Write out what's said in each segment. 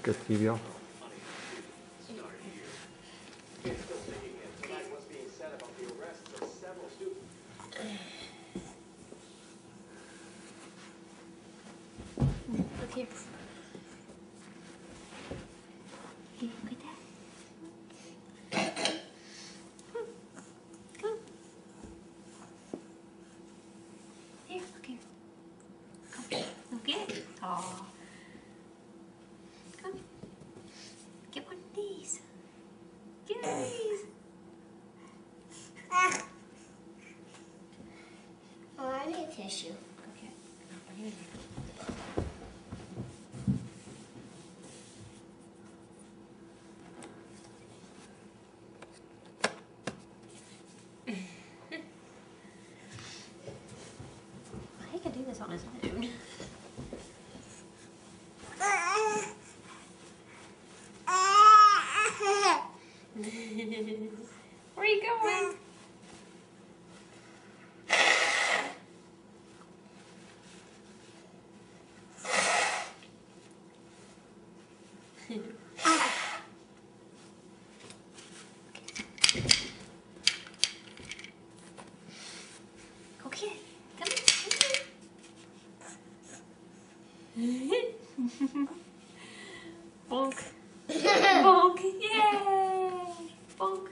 Get the TV off. Look here. Here, look at that. Come. Here, look here. Come. Look, get it. Aw. Come. Get one of these. Get one of these. Oh, I need a tissue. Okay. Here. He can do this on his own. Where are you going? Go get it. Come here. Bonk. Bonk. Yay. Bonk.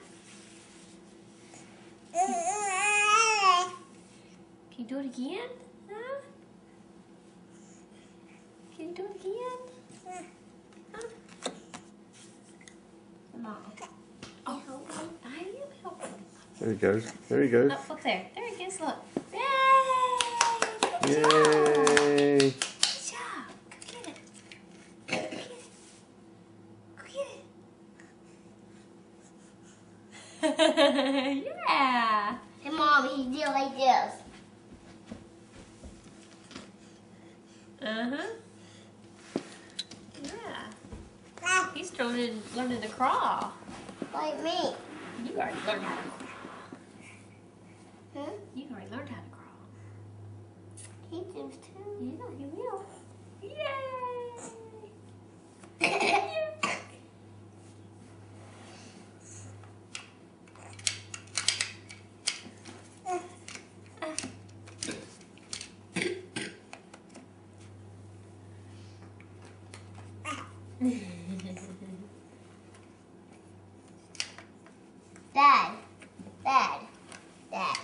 Can you do it again? Huh? Can you do it again? Huh? Mom. Oh, I am helping. There he goes. There he goes. Look there. There he goes. Look. Yay! Good Yay! job. Good job. Go get it. Go get it. Go get it. Yeah. Hey, Mom, he did like this. Uh-huh. Yeah. He's learning to crawl. Like me. You already learned how to crawl. Huh? You already learned how to crawl. He does too. Yeah, you will. Yay! Dad. Dad. Dad.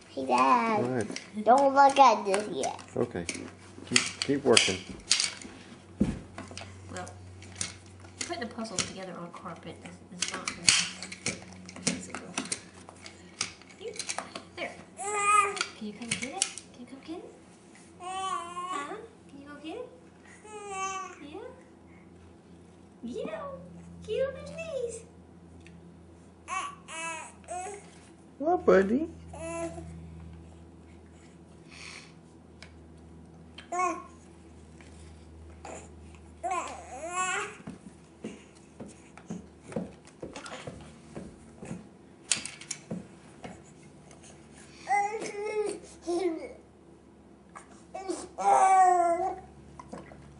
Hey, Dad. All right. Don't look at this yet. Okay. Keep working. Well, putting the puzzles together on carpet is not very physical. There. Can you come get it? Can you come get it? Huh? Can you go get it? Yeah? Get on his knees. What, buddy?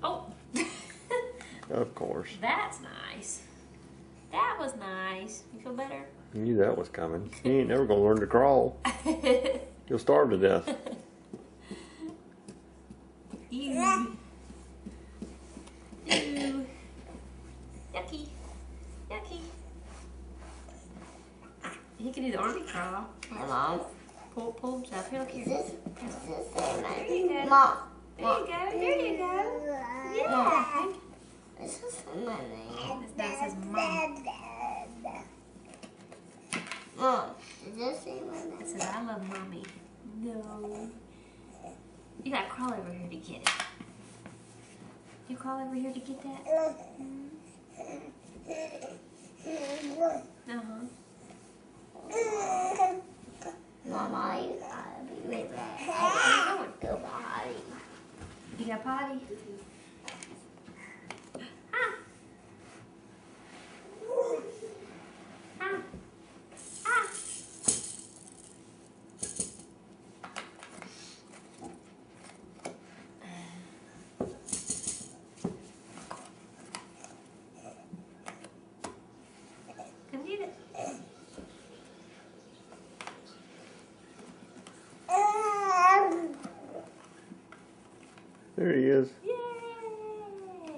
Oh. Of course. That's nice. That was nice. You feel better? You knew that was coming. He ain't never gonna learn to crawl. He'll starve to death. Ew. Ew. Yucky. Yucky. He can do the army crawl. Hey, Mom. Pull himself. Here, look here. This There you go. Mom. There you go. There you go. Yeah. Mom. This is my name. That says Mom. Mom, did this say my It name? says I love Mommy. No. You gotta crawl over here to get it. You crawl over here to get that? Uh-huh. Mom, I'll be right back. I want to go potty. You got potty? Ah. Ah. Ah.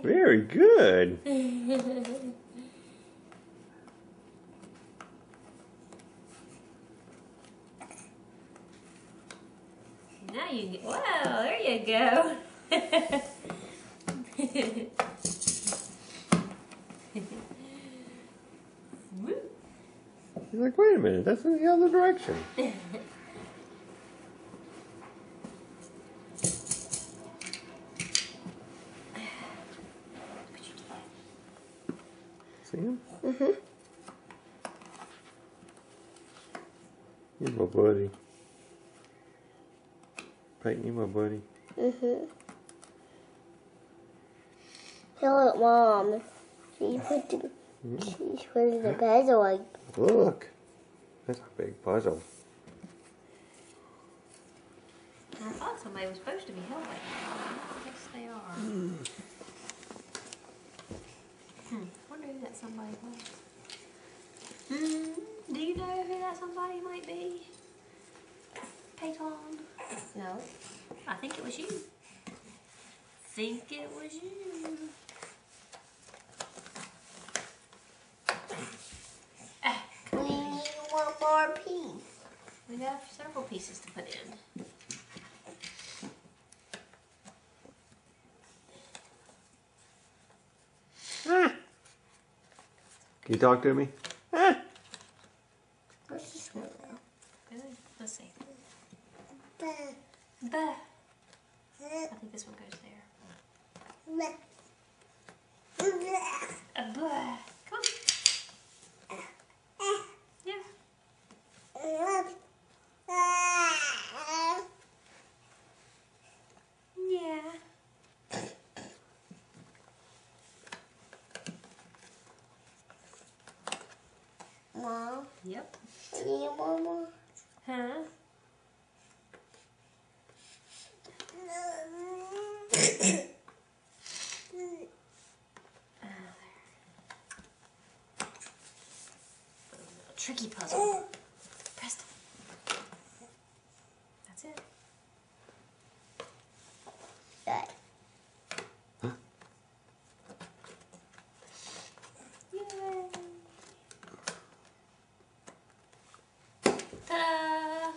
Very good. Now you get, wow, there you go. Woo. He's like, wait a minute, that's in the other direction. See him? Mhm. You're my buddy. Peyton, you my buddy. Mhm. Look, Mom. She put the puzzle like. Look, that's a big puzzle. I thought somebody was supposed to be helping. I guess they are. Wonder who that somebody was. Do you know who that somebody might be? Peyton? No. I think it was you. Think it was you. We need one more piece. We have several pieces to put in. Can you talk to me? What's this one now? Good. Let's see. Bah. Bah. I think this one goes there. Bah. Bah. Come on. Yeah. Yeah. Mom, Yep. you need one more? Huh? Tricky puzzle. Preston. That's it. Good. Yay. Ta-da!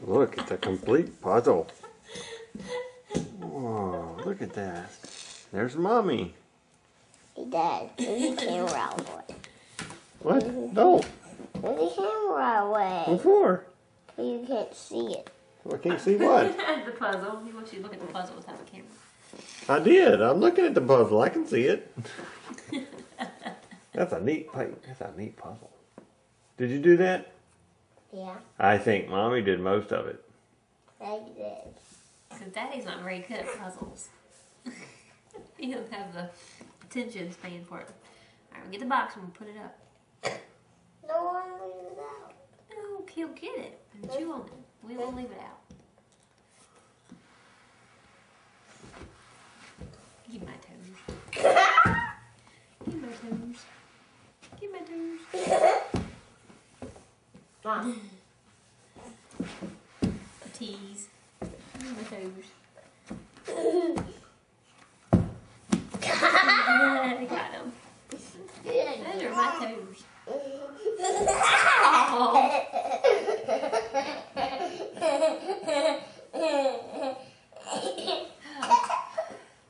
Look, it's a complete puzzle. Whoa, look at that. There's Mommy. Hey, Dad, move the camera away. What? No. Move the camera away. What for? So you can't see it. I can't see what. The puzzle. He wants you to look at the puzzle without the camera. I did. I'm looking at the puzzle. I can see it. That's a neat That's a neat puzzle. Did you do that? Yeah, I think Mommy did most of it. like this. Because Daddy's not very good at puzzles. He doesn't have the attention span for it. Alright, we'll get the box and we'll put it up. No one leaves it out. No, he'll get it and chew on it. We won't leave it out. Give my toes. Give my toes. Give my toes. Mom. A tease. Give my toes. I got him. Those are my toes. Oh.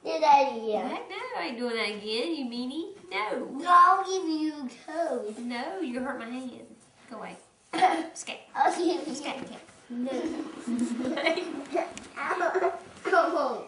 Do that again. Heck no, I ain't doing that again, you meanie. No. I'll give you toes. No, you hurt my hand. Go away. Scat. I'll give you Scat. No. Scat. Come on.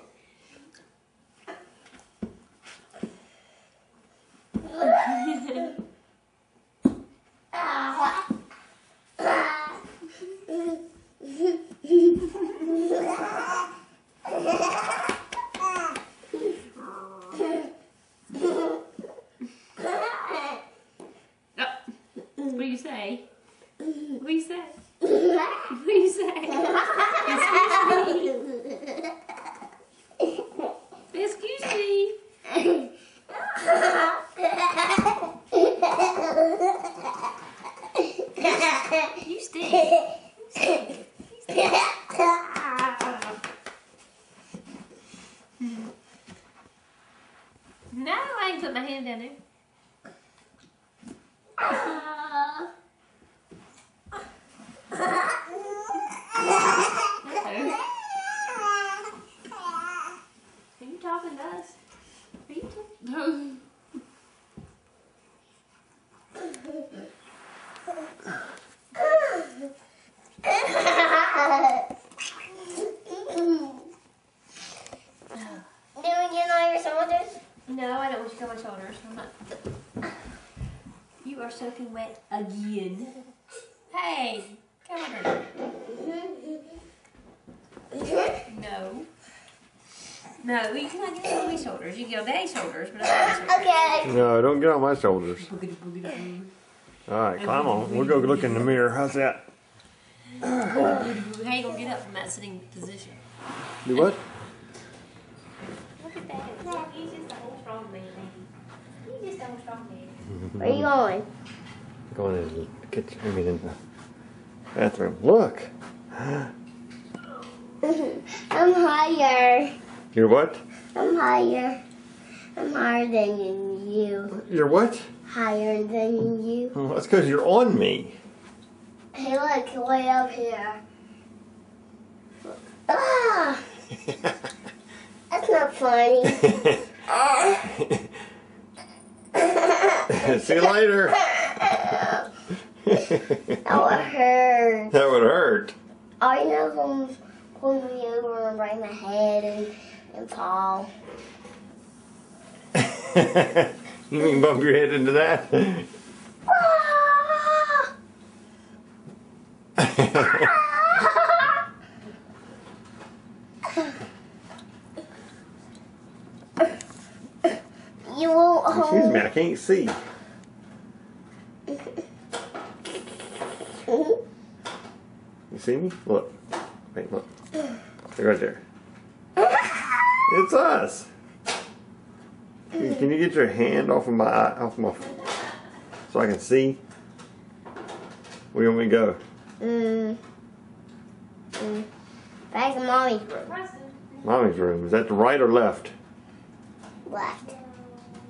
What do you say? What do you say? What do you say? Excuse me. put my hand down there. Okay. Are you talking to us? Are you talking? Doing it on your shoulders? No, I don't want you to go on my shoulders. I'm not. You are soaking wet again. Hey, come on. No. No, you cannot get on my shoulders. You can get on Daddy's shoulders, but not on my shoulders. Okay. No, don't get on my shoulders. All right, climb on. We'll go look in the mirror. How's that? How you gonna get up from that sitting position? Do what? Look at that. He's just a whole strong man, baby. He's just a whole strong man. Where are you going? Going in the kitchen. I mean, in the bathroom. Look. I'm higher. You're what? I'm higher. I'm higher than you. You're what? Higher than you. Oh, that's because you're on me. Hey, look, way up here. Ah! That's not funny. See you later. That would hurt. That would hurt. All you know is pull me over and break my head and fall. You mean bump your head into that? You won't hold. Excuse me, I can't see. You see me? Look. Wait, look. They're right there. It's us. Can you get your hand off of my so I can see? Where do you want me to go? Back to mommy's room. Mommy's room. Is that the right or left? Left.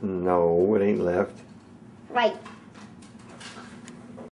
No, it ain't left. Right.